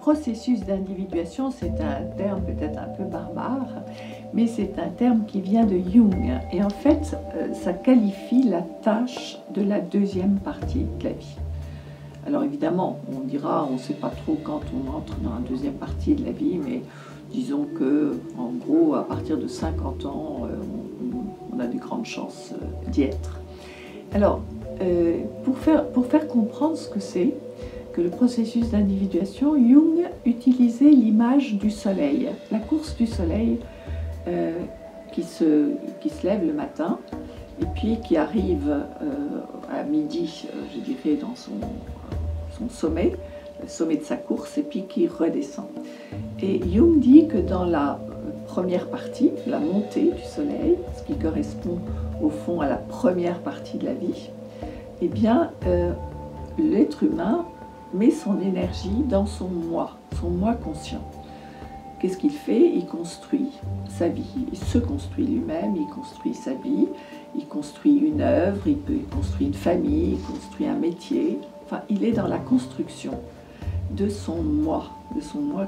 processus d'individuation, c'est un terme peut-être un peu barbare, mais c'est un terme qui vient de Jung. Et en fait, ça qualifie la tâche de la deuxième partie de la vie. Alors évidemment, on dira, on ne sait pas trop quand on entre dans la deuxième partie de la vie, mais disons que, en gros, à partir de 50 ans, on a de grandes chances d'y être. Alors, pour faire comprendre ce que c'est que le processus d'individuation, Jung utilisait l'image du soleil, la course du soleil qui se lève le matin et puis qui arrive à midi, je dirais, dans son sommet, le sommet de sa course, et puis qui redescend. Et Jung dit que dans la première partie, la montée du soleil, ce qui correspond au fond à la première partie de la vie, eh bien, l'être humain met son énergie dans son moi conscient. Qu'est-ce qu'il fait? Il construit sa vie, il se construit lui-même, il construit sa vie, il construit une œuvre, il construit une famille, il construit un métier. Enfin, il est dans la construction de son moi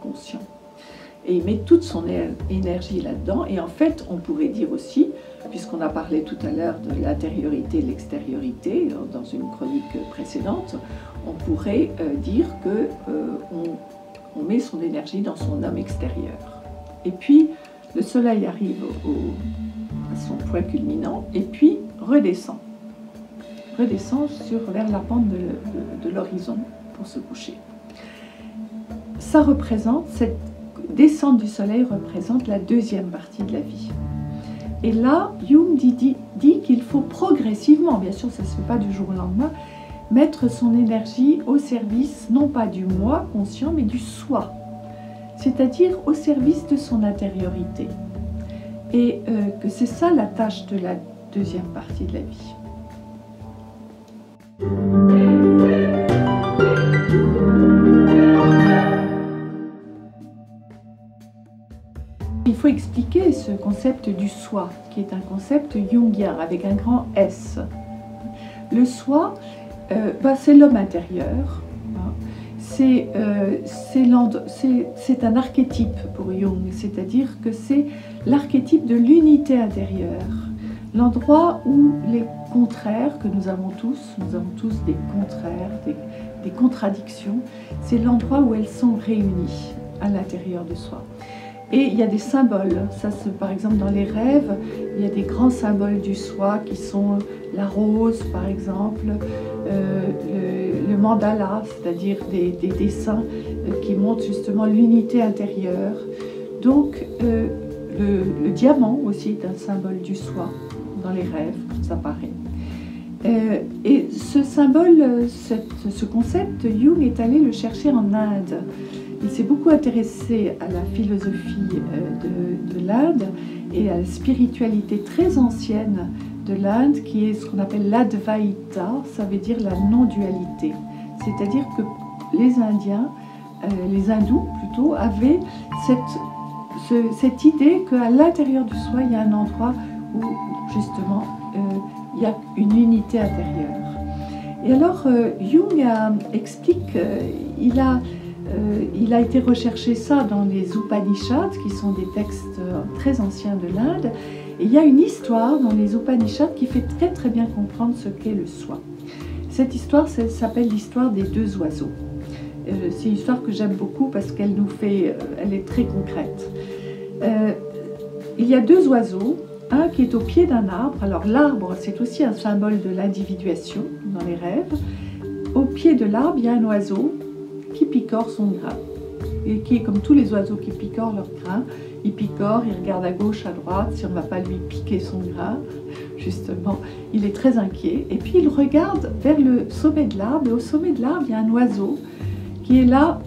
conscient. Et il met toute son énergie là-dedans. Et en fait, on pourrait dire aussi, puisqu'on a parlé tout à l'heure de l'intériorité et de l'extériorité dans une chronique précédente, on pourrait dire qu'on met son énergie dans son homme extérieur. Et puis, le soleil arrive à son point culminant et puis redescend vers la pente de l'horizon pour se coucher. Ça représente, cette descente du soleil représente la deuxième partie de la vie. Et là, Jung dit qu'il faut progressivement, bien sûr ça ne se fait pas du jour au lendemain, mettre son énergie au service non pas du moi conscient mais du soi, c'est-à-dire au service de son intériorité. Et que c'est ça la tâche de la deuxième partie de la vie. Il faut expliquer ce concept du soi, qui est un concept jungien avec un grand S. Le soi, c'est l'homme intérieur. C'est un archétype pour Jung, c'est-à-dire que c'est l'archétype de l'unité intérieure, l'endroit où les contraires que nous avons tous des contraires, des contradictions, c'est l'endroit où elles sont réunies à l'intérieur de soi. Et il y a des symboles, par exemple dans les rêves, il y a des grands symboles du soi qui sont la rose par exemple, le mandala, c'est-à-dire des dessins qui montrent justement l'unité intérieure. Donc le diamant aussi est un symbole du soi dans les rêves, ça paraît. Et ce symbole, ce concept, Jung est allé le chercher en Inde. Il s'est beaucoup intéressé à la philosophie de l'Inde et à la spiritualité très ancienne de l'Inde, qui est ce qu'on appelle l'Advaita, ça veut dire la non-dualité. C'est-à-dire que les Indiens, les hindous plutôt, avaient cette idée qu'à l'intérieur du soi, il y a un endroit où justement il y a une unité intérieure. Et alors Jung explique, il a été rechercher ça dans les Upanishads, qui sont des textes très anciens de l'Inde. Et il y a une histoire dans les Upanishads qui fait très très bien comprendre ce qu'est le soi. Cette histoire s'appelle l'histoire des deux oiseaux. C'est une histoire que j'aime beaucoup parce qu'elle elle est très concrète. Il y a deux oiseaux, un qui est au pied d'un arbre. Alors l'arbre, c'est aussi un symbole de l'individuation dans les rêves. Au pied de l'arbre, il y a un oiseau qui picore son grain, et qui est comme tous les oiseaux qui picorent leur grain. Il picore, il regarde à gauche, à droite, si on ne va pas lui piquer son grain, justement. Il est très inquiet, et puis il regarde vers le sommet de l'arbre, et au sommet de l'arbre, il y a un oiseau qui est là,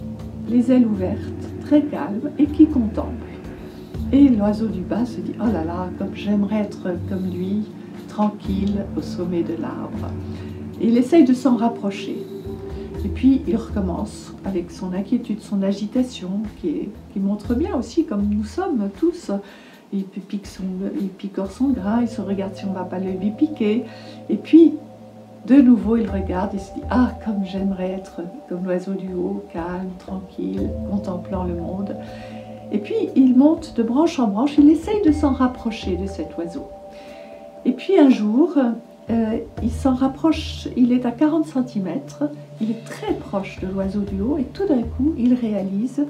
les ailes ouvertes, très calme, et qui contemple. Et l'oiseau du bas se dit « Oh là là, comme j'aimerais être comme lui, tranquille, au sommet de l'arbre. » Et il essaye de s'en rapprocher. Et puis il recommence avec son inquiétude, son agitation, qui montre bien aussi, comme nous sommes tous. Il picore son grain, il se regarde si on ne va pas le lui piquer. Et puis de nouveau il regarde et se dit « Ah, comme j'aimerais être comme l'oiseau du haut, calme, tranquille, contemplant le monde ». Et puis il monte de branche en branche, il essaye de s'en rapprocher de cet oiseau. Et puis un jour, il s'en rapproche, il est à 40 cm, il est très proche de l'oiseau du haut et tout d'un coup il réalise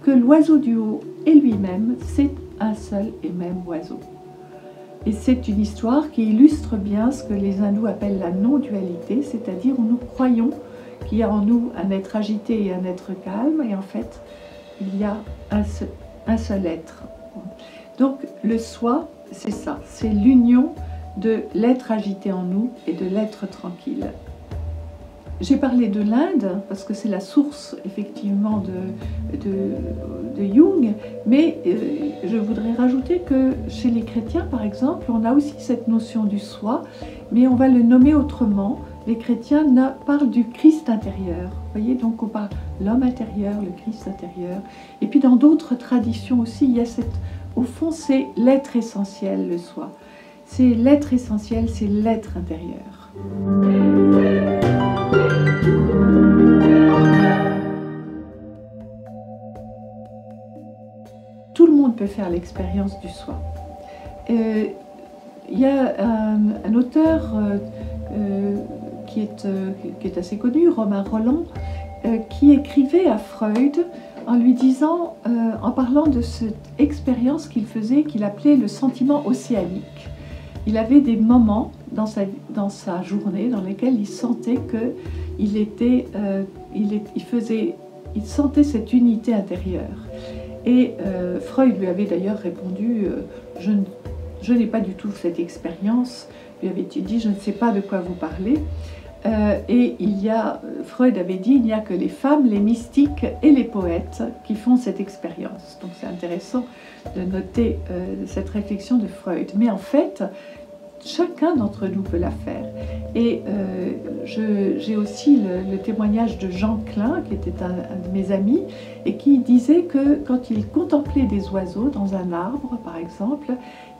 que l'oiseau du haut et lui-même, c'est un seul et même oiseau. Et c'est une histoire qui illustre bien ce que les hindous appellent la non-dualité, c'est-à-dire où nous croyons qu'il y a en nous un être agité et un être calme, et en fait, il y a un seul être. Donc le soi, c'est ça, c'est l'union de l'être agité en nous et de l'être tranquille. J'ai parlé de l'Inde parce que c'est la source effectivement de Jung, mais je voudrais rajouter que chez les chrétiens par exemple, on a aussi cette notion du soi, mais on va le nommer autrement. Les chrétiens parlent du Christ intérieur. Vous voyez, donc on parle de l'homme intérieur, le Christ intérieur. Et puis dans d'autres traditions aussi, il y a au fond, c'est l'être essentiel, le soi. C'est l'être essentiel, c'est l'être intérieur. Tout le monde peut faire l'expérience du soi. Il y a un auteur qui est assez connu, Romain Rolland, qui écrivait à Freud en lui disant, en parlant de cette expérience qu'il faisait, qu'il appelait le sentiment océanique. Il avait des moments dans sa journée dans lesquels il sentait qu'il sentait cette unité intérieure. Et Freud lui avait d'ailleurs répondu je n'ai pas du tout cette expérience. Lui avait-il dit, je ne sais pas de quoi vous parlez. Et Freud avait dit, il n'y a que les femmes, les mystiques et les poètes qui font cette expérience. Donc c'est intéressant de noter cette réflexion de Freud. Mais en fait, chacun d'entre nous peut la faire. Et j'ai aussi le témoignage de Jean Klein, qui était un de mes amis, et qui disait que quand il contemplait des oiseaux dans un arbre, par exemple,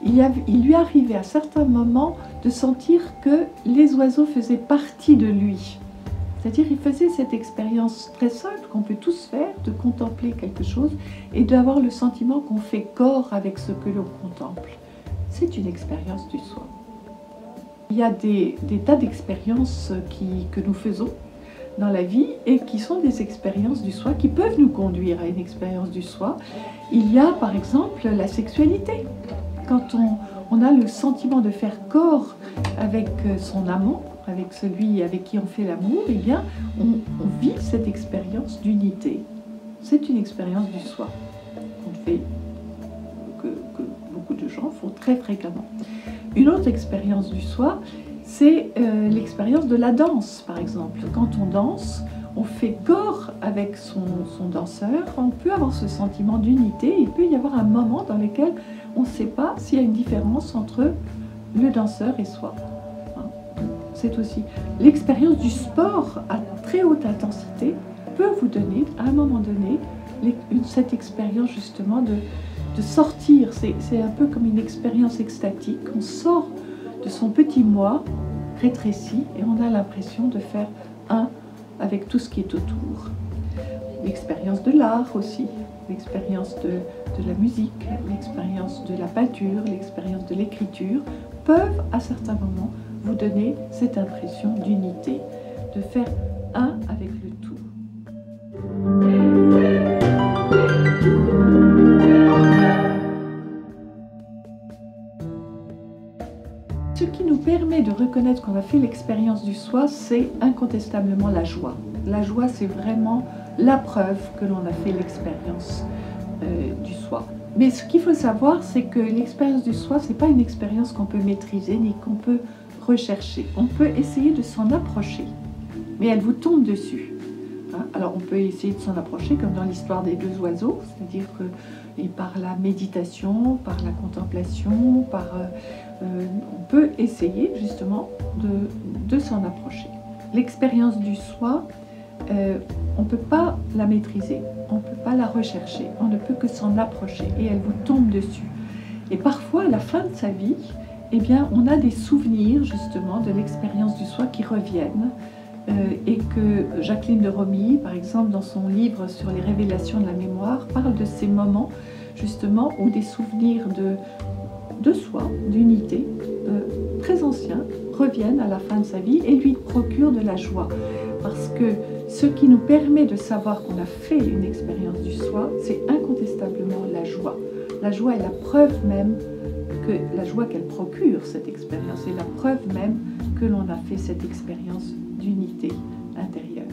il lui arrivait à certains moments de sentir que les oiseaux faisaient partie de lui. C'est-à-dire qu'il faisait cette expérience très simple qu'on peut tous faire, de contempler quelque chose et d'avoir le sentiment qu'on fait corps avec ce que l'on contemple. C'est une expérience du soi. Il y a des tas d'expériences que nous faisons dans la vie et qui sont des expériences du soi, qui peuvent nous conduire à une expérience du soi. Il y a par exemple la sexualité. Quand on a le sentiment de faire corps avec son amant, avec celui avec qui on fait l'amour, eh bien on vit cette expérience d'unité. C'est une expérience du soi que beaucoup de gens font très fréquemment. Une autre expérience du soi, c'est l'expérience de la danse, par exemple. Quand on danse, on fait corps avec son danseur, on peut avoir ce sentiment d'unité, il peut y avoir un moment dans lequel on ne sait pas s'il y a une différence entre le danseur et soi. C'est aussi l'expérience du sport à très haute intensité peut vous donner, à un moment donné, cette expérience justement de sortir. C'est un peu comme une expérience extatique. On sort de son petit moi rétréci et on a l'impression de faire un avec tout ce qui est autour. L'expérience de l'art aussi, l'expérience de la musique, l'expérience de la peinture, l'expérience de l'écriture peuvent à certains moments vous donner cette impression d'unité, de faire un avec le tout. Ce qui nous permet de reconnaître qu'on a fait l'expérience du soi, c'est incontestablement la joie. La joie, c'est vraiment la preuve que l'on a fait l'expérience du soi. Mais ce qu'il faut savoir, c'est que l'expérience du soi, ce n'est pas une expérience qu'on peut maîtriser ni qu'on peut rechercher. On peut essayer de s'en approcher, mais elle vous tombe dessus. Alors on peut essayer de s'en approcher comme dans l'histoire des deux oiseaux, c'est-à-dire que par la méditation, par la contemplation, on peut essayer justement de s'en approcher. L'expérience du soi, on ne peut pas la maîtriser, on ne peut pas la rechercher, on ne peut que s'en approcher et elle vous tombe dessus. Et parfois, à la fin de sa vie, eh bien, on a des souvenirs justement de l'expérience du soi qui reviennent et que Jacqueline de Romilly, par exemple, dans son livre sur les révélations de la mémoire, parle de ces moments justement où des souvenirs de soi, d'unité, très anciens, reviennent à la fin de sa vie et lui procurent de la joie. Parce que ce qui nous permet de savoir qu'on a fait une expérience du soi, c'est incontestablement la joie. La joie est la preuve même que la joie qu'elle procure, cette expérience, est la preuve même que l'on a fait cette expérience d'unité intérieure.